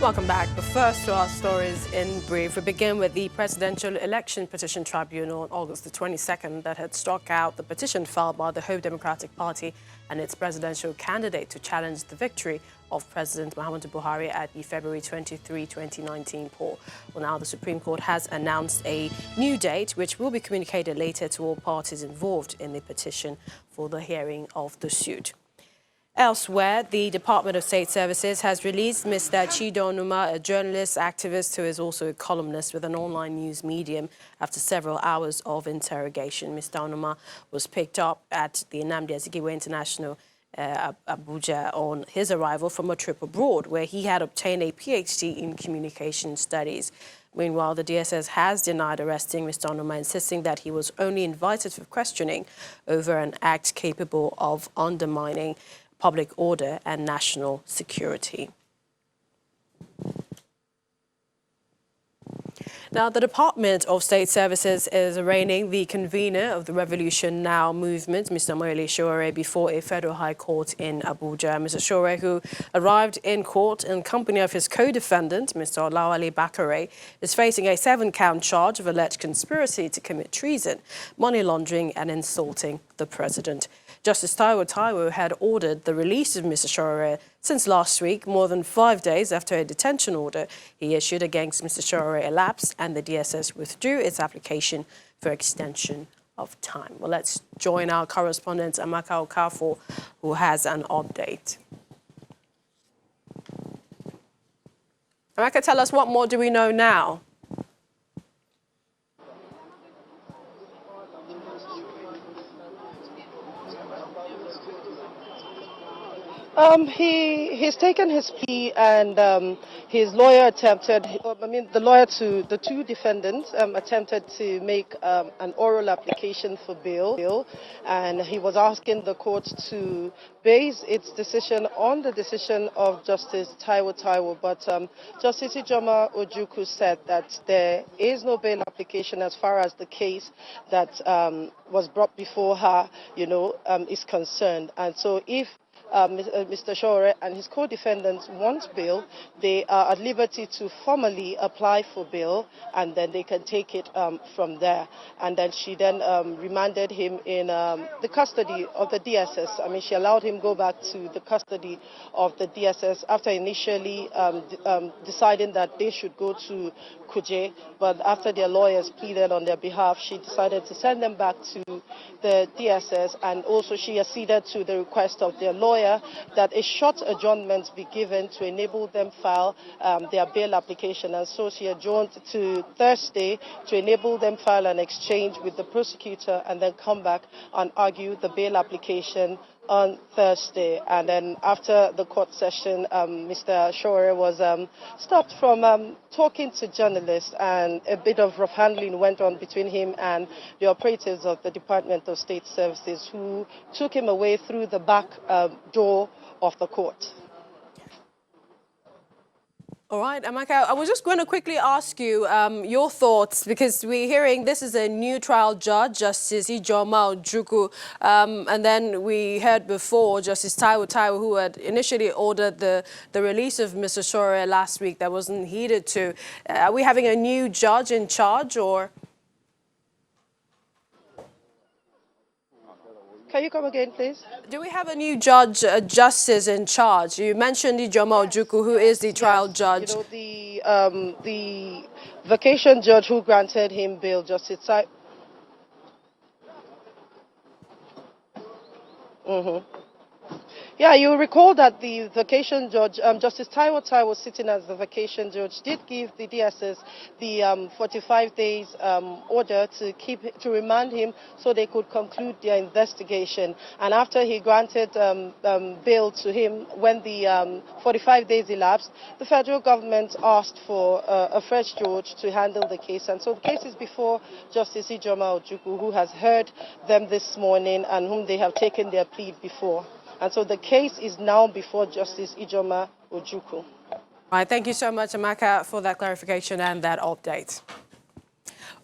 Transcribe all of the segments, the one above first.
Welcome back. But first to our stories in brief. We begin with the Presidential Election Petition Tribunal on August the 22nd that had struck out the petition filed by the Hope Democratic Party and its presidential candidate to challenge the victory of President Muhammadu Buhari at the February 23, 2019 poll. Well, now the Supreme Court has announced a new date, which will be communicated later to all parties involved in the petition for the hearing of the suit. Elsewhere, the Department of State Services has released Mr. Onumah, a journalist, activist who is also a columnist with an online news medium, after several hours of interrogation. Mr. Onumah was picked up at the Nnamdi Azikiwe International Abuja on his arrival from a trip abroad, where he had obtained a PhD in communication studies. Meanwhile, the DSS has denied arresting Mr. Onumah, insisting that he was only invited for questioning over an act capable of undermining public order and national security. Now, the Department of State Services is arraigning the convener of the Revolution Now movement, Mr. Sowore, before a federal high court in Abuja. Mr. Sowore, who arrived in court in company of his co-defendant, Mr. Olawale Bakare, is facing a 7-count charge of alleged conspiracy to commit treason, money laundering and insulting the president. Justice Taiwo had ordered the release of Mr. Sowore since last week, more than 5 days after a detention order he issued against Mr. Sowore elapsed and the DSS withdrew its application for extension of time. Well, let's join our correspondent, Amaka Okafor, who has an update. Amaka, tell us, what more do we know now? He's taken his plea, and his lawyer attempted, the lawyer to the two defendants attempted to make an oral application for bail, and he was asking the court to base its decision on the decision of Justice Taiwo, but Justice Ijoma Ojukwu said that there is no bail application as far as the case that was brought before her, is concerned. And so if Mr. Sowore and his co-defendants want bail, they are at liberty to formally apply for bail, and then they can take it from there. And then she then remanded him in the custody of the DSS. She allowed him go back to the custody of the DSS after initially deciding that they should go to Kuje, but after their lawyers pleaded on their behalf, she decided to send them back to the DSS, and also she acceded to the request of their lawyer that a short adjournment be given to enable them file their bail application, and so she adjourned to Thursday to enable them file an exchange with the prosecutor and then come back and argue the bail application on Thursday. And then after the court session, Mr. Sowore was stopped from talking to journalists, and a bit of rough handling went on between him and the operatives of the Department of State Services, who took him away through the back door of the court. All right, Amaka, I was just going to quickly ask you your thoughts, because we're hearing this is a new trial judge, Justice Ijoma Ojukwu, and then we heard before Justice Taiwo, who had initially ordered the release of Mr. Sowore last week that wasn't heeded to. Are we having a new judge in charge, or? Can you come again, please? Do we have a new judge, justice in charge? You mentioned Ijoma Ojukwu, who is the trial judge. The vacation judge who granted him bail, Justice Yeah, you recall that the vacation judge, Justice Taiwo was sitting as the vacation judge, did give the DSS the 45 days order to remand him so they could conclude their investigation. And after he granted bail to him, when the 45 days elapsed, the federal government asked for a fresh judge to handle the case. And so the case is before Justice Ijoma Ojukwu, who has heard them this morning and whom they have taken their plea before. And so the case is now before Justice Ijoma Ojukwu. All right, thank you so much, Amaka, for that clarification and that update.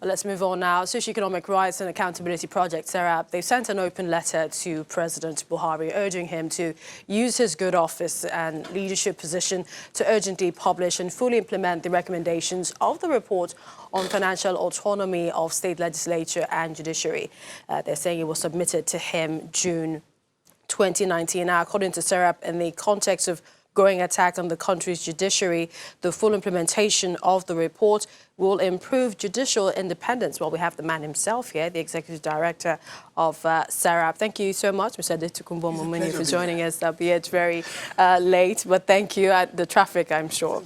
Well, let's move on now. Socioeconomic Rights and Accountability Project, SERAP, they've sent an open letter to President Buhari urging him to use his good office and leadership position to urgently publish and fully implement the recommendations of the report on financial autonomy of state legislature and judiciary. They're saying it was submitted to him June 2019. Now, according to SERAP, in the context of growing attack on the country's judiciary, the full implementation of the report will improve judicial independence. Well, we have the man himself here, the Executive Director of SERAP. Thank you so much, Mr. Adetukunbo Mumini, for joining us. It's very late, but thank you. The traffic, I'm sure.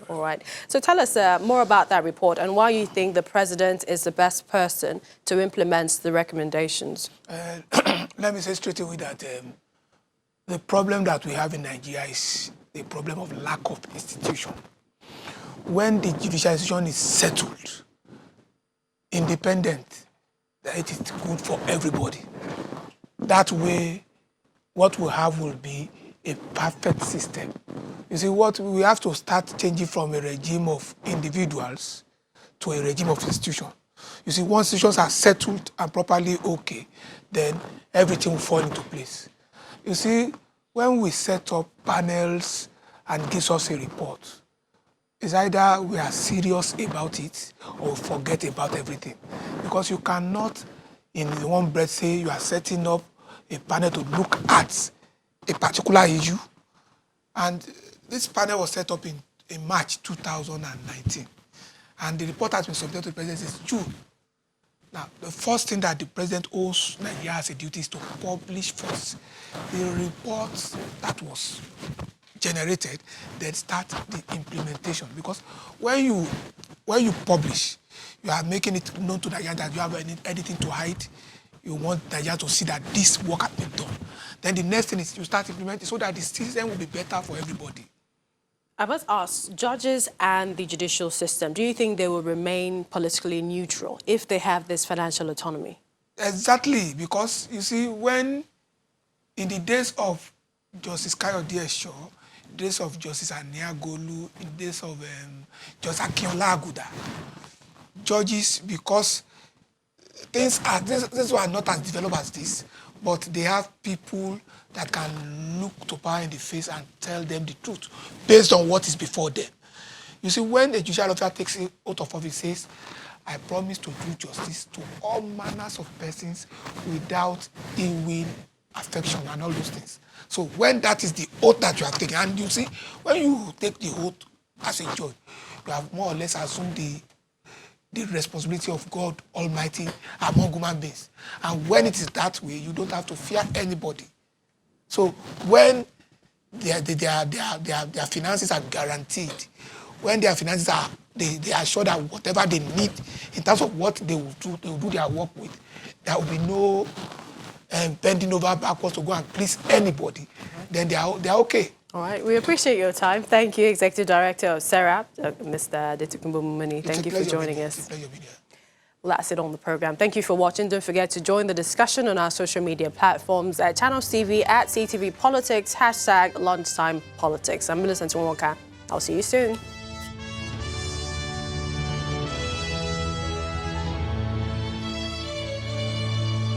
All right. So tell us more about that report and why you think the President is the best person to implement the recommendations. Let me say straight away that the problem that we have in Nigeria is the problem of lack of institution. When the judicial institution is settled, independent, that it is good for everybody. That way, what we have will be a perfect system. You see, what we have to start changing from a regime of individuals to a regime of institution. You see, once institutions are settled and properly okay, then everything will fall into place. You see, when we set up panels and gives us a report, it's either we are serious about it or we forget about everything. Because you cannot, in one breath, say you are setting up a panel to look at a particular issue. And this panel was set up in March 2019. And the report has been submitted to the President since June. Now, the first thing that the President owes Nigeria as a duty is to publish first the report that was generated, then start the implementation. Because when you publish, you are making it known to Nigeria that you have anything to hide. You want Nigeria to see that this work has been done. Then the next thing is you start implementing so that the system will be better for everybody. I must ask, judges and the judicial system, do you think they will remain politically neutral if they have this financial autonomy? Exactly, because you see, when in the days of Justice Kayode Shaw, days of Justice Aniagolu, in days of Justice Akinola Aguda, judges, because things were not as developed as this, but they have people that can look to power in the face and tell them the truth based on what is before them. You see, when a judicial officer takes an oath of office, says, I promise to do justice to all manners of persons without ill will, affection, and all those things. So when that is the oath that you have taken, and you see, when you take the oath as a judge, you have more or less assumed the responsibility of God Almighty among human beings. And when it is that way, you don't have to fear anybody. So when their finances are guaranteed, when their finances are, they are sure that whatever they need in terms of what they will do their work with, there will be no bending over backwards to go and please anybody, then they are okay. All right, we appreciate your time. Thank you, Executive Director of SERAP, Mr. Adetukunbo Mumini. Thank you for joining us. It's a pleasure being here. Well, that's it on the program. Thank you for watching. Don't forget to join the discussion on our social media platforms at Channels TV, at CTV Politics, #LunchtimePolitics. I'm Millicent Nwonka. I'll see you soon.